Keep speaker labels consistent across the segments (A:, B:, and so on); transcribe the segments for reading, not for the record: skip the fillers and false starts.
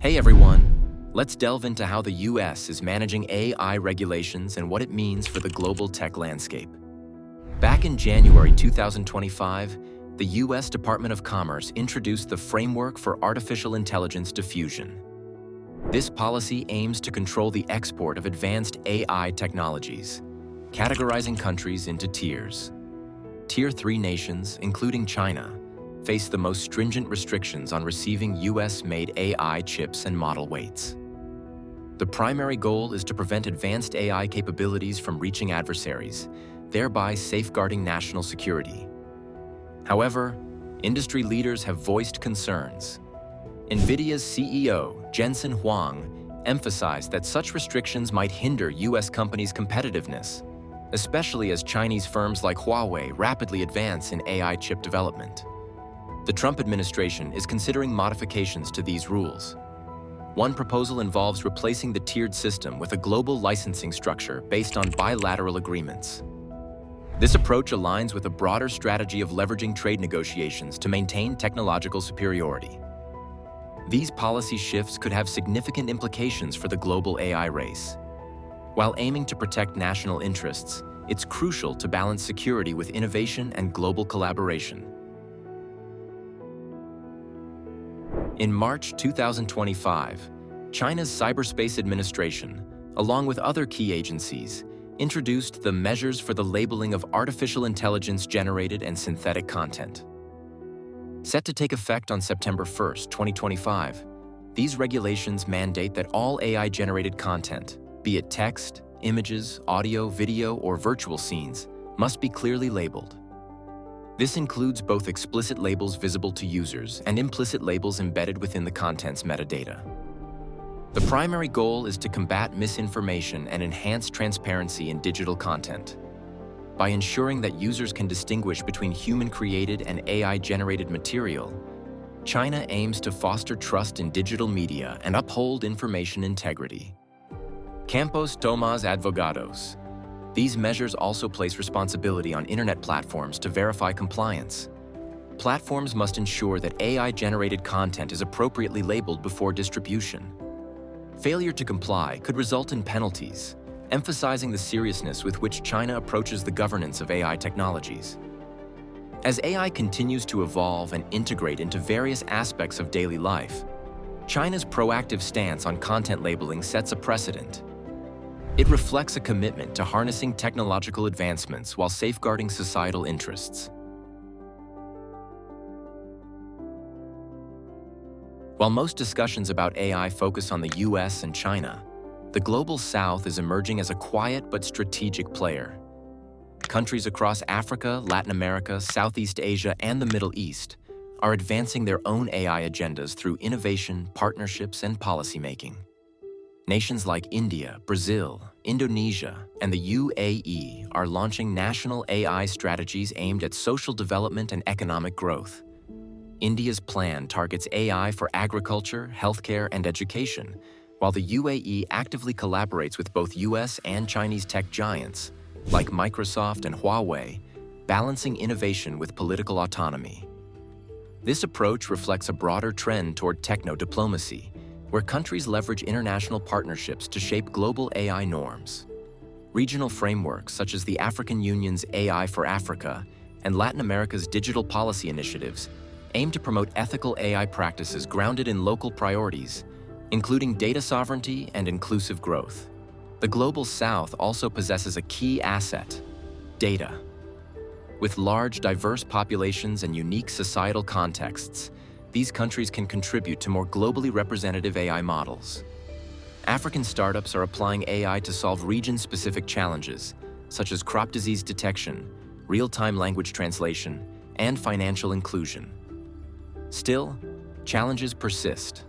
A: Hey everyone, let's delve into how the US is managing AI regulations and what it means for the global tech landscape. Back in January 2025, the US Department of Commerce introduced the Framework for Artificial Intelligence Diffusion. This policy aims to control the export of advanced AI technologies, categorizing countries into tiers. Tier 3 nations, including China, face the most stringent restrictions on receiving US-made AI chips and model weights. The primary goal is to prevent advanced AI capabilities from reaching adversaries, thereby safeguarding national security. However, industry leaders have voiced concerns. NVIDIA's CEO, Jensen Huang, emphasized that such restrictions might hinder US companies' competitiveness, especially as Chinese firms like Huawei rapidly advance in AI chip development. The Trump administration is considering modifications to these rules. One proposal involves replacing the tiered system with a global licensing structure based on bilateral agreements. This approach aligns with a broader strategy of leveraging trade negotiations to maintain technological superiority. These policy shifts could have significant implications for the global AI race. While aiming to protect national interests, it's crucial to balance security with innovation and global collaboration. In March 2025, China's Cyberspace Administration, along with other key agencies, introduced the Measures for the Labeling of Artificial Intelligence-Generated and Synthetic Content. Set to take effect on September 1, 2025, these regulations mandate that all AI-generated content, be it text, images, audio, video, or virtual scenes, must be clearly labeled. This includes both explicit labels visible to users and implicit labels embedded within the content's metadata. The primary goal is to combat misinformation and enhance transparency in digital content. By ensuring that users can distinguish between human-created and AI-generated material, China aims to foster trust in digital media and uphold information integrity. Campos Tomas Advogados. These measures also place responsibility on internet platforms to verify compliance. Platforms must ensure that AI-generated content is appropriately labeled before distribution. Failure to comply could result in penalties, emphasizing the seriousness with which China approaches the governance of AI technologies. As AI continues to evolve and integrate into various aspects of daily life, China's proactive stance on content labeling sets a precedent. It reflects a commitment to harnessing technological advancements while safeguarding societal interests. While most discussions about AI focus on the US and China, the Global South is emerging as a quiet but strategic player. Countries across Africa, Latin America, Southeast Asia, and the Middle East are advancing their own AI agendas through innovation, partnerships, and policymaking. Nations like India, Brazil, Indonesia, and the UAE are launching national AI strategies aimed at social development and economic growth. India's plan targets AI for agriculture, healthcare, and education, while the UAE actively collaborates with both US and Chinese tech giants, like Microsoft and Huawei, balancing innovation with political autonomy. This approach reflects a broader trend toward techno-diplomacy, where countries leverage international partnerships to shape global AI norms. Regional frameworks such as the African Union's AI for Africa and Latin America's digital policy initiatives aim to promote ethical AI practices grounded in local priorities, including data sovereignty and inclusive growth. The Global South also possesses a key asset: data. With large, diverse populations and unique societal contexts, these countries can contribute to more globally representative AI models. African startups are applying AI to solve region-specific challenges, such as crop disease detection, real-time language translation, and financial inclusion. Still, challenges persist.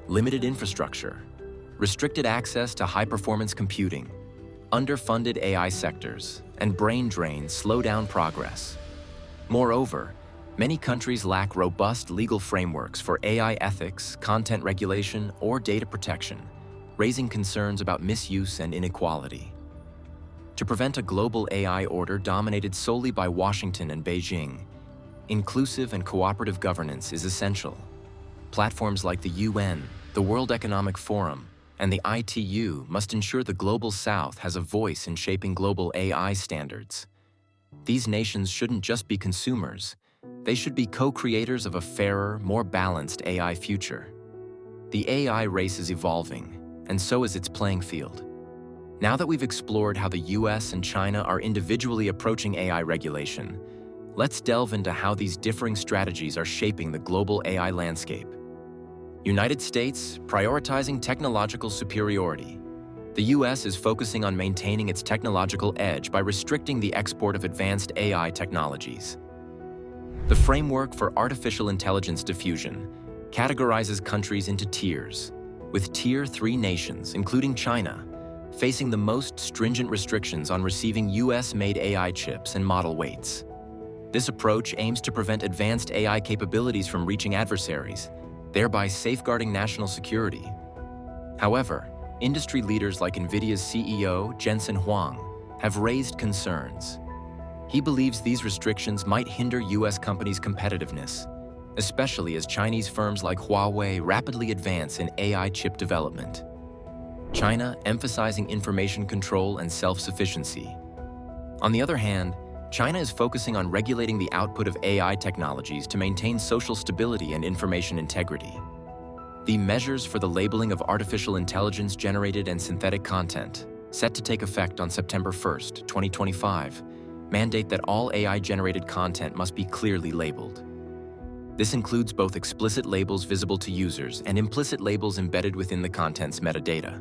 A: Limited infrastructure, restricted access to high-performance computing, underfunded AI sectors, and brain drain slow down progress. Moreover, many countries lack robust legal frameworks for AI ethics, content regulation, or data protection, raising concerns about misuse and inequality. To prevent a global AI order dominated solely by Washington and Beijing, inclusive and cooperative governance is essential. Platforms like the UN, the World Economic Forum, and the ITU must ensure the Global South has a voice in shaping global AI standards. These nations shouldn't just be consumers, they should be co-creators of a fairer, more balanced AI future. The AI race is evolving, and so is its playing field. Now that we've explored how the US and China are individually approaching AI regulation, let's delve into how these differing strategies are shaping the global AI landscape. United States, prioritizing technological superiority. The US is focusing on maintaining its technological edge by restricting the export of advanced AI technologies. The framework for artificial intelligence diffusion categorizes countries into tiers, with Tier 3 nations, including China, facing the most stringent restrictions on receiving US-made AI chips and model weights. This approach aims to prevent advanced AI capabilities from reaching adversaries, thereby safeguarding national security. However, industry leaders like NVIDIA's CEO, Jensen Huang, have raised concerns. He believes these restrictions might hinder US companies' competitiveness, especially as Chinese firms like Huawei rapidly advance in AI chip development. China emphasizing information control and self-sufficiency. On the other hand, China is focusing on regulating the output of AI technologies to maintain social stability and information integrity. The measures for the labeling of artificial intelligence-generated and synthetic content, set to take effect on September 1st, 2025, mandate that all AI-generated content must be clearly labeled. This includes both explicit labels visible to users and implicit labels embedded within the content's metadata.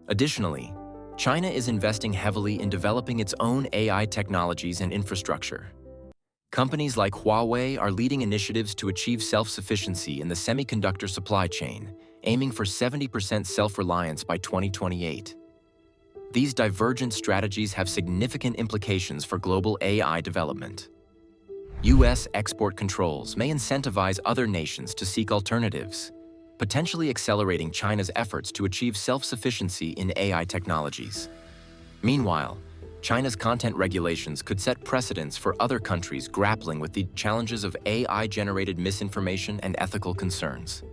A: Additionally, China is investing heavily in developing its own AI technologies and infrastructure. Companies like Huawei are leading initiatives to achieve self-sufficiency in the semiconductor supply chain, aiming for 70% self-reliance by 2028. These divergent strategies have significant implications for global AI development. US export controls may incentivize other nations to seek alternatives, potentially accelerating China's efforts to achieve self-sufficiency in AI technologies. Meanwhile, China's content regulations could set precedents for other countries grappling with the challenges of AI-generated misinformation and ethical concerns.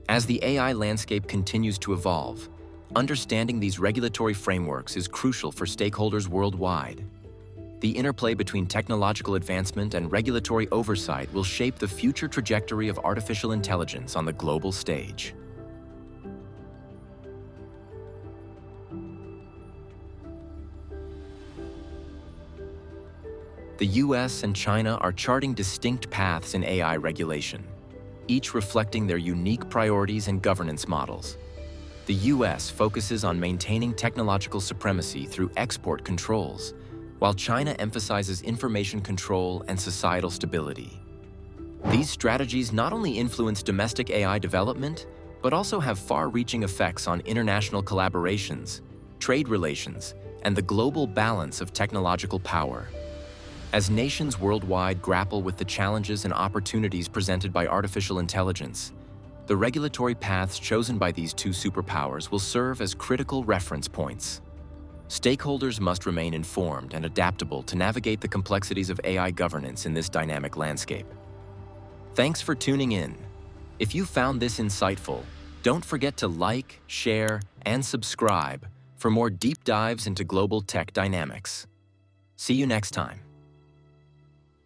A: As the AI landscape continues to evolve, understanding these regulatory frameworks is crucial for stakeholders worldwide. The interplay between technological advancement and regulatory oversight will shape the future trajectory of artificial intelligence on the global stage. The US and China are charting distinct paths in AI regulation, each reflecting their unique priorities and governance models. The US focuses on maintaining technological supremacy through export controls, while China emphasizes information control and societal stability. These strategies not only influence domestic AI development, but also have far-reaching effects on international collaborations, trade relations, and the global balance of technological power. As nations worldwide grapple with the challenges and opportunities presented by artificial intelligence, the regulatory paths chosen by these two superpowers will serve as critical reference points. Stakeholders must remain informed and adaptable to navigate the complexities of AI governance in this dynamic landscape. Thanks for tuning in. If you found this insightful, don't forget to like, share, and subscribe for more deep dives into global tech dynamics. See you next time.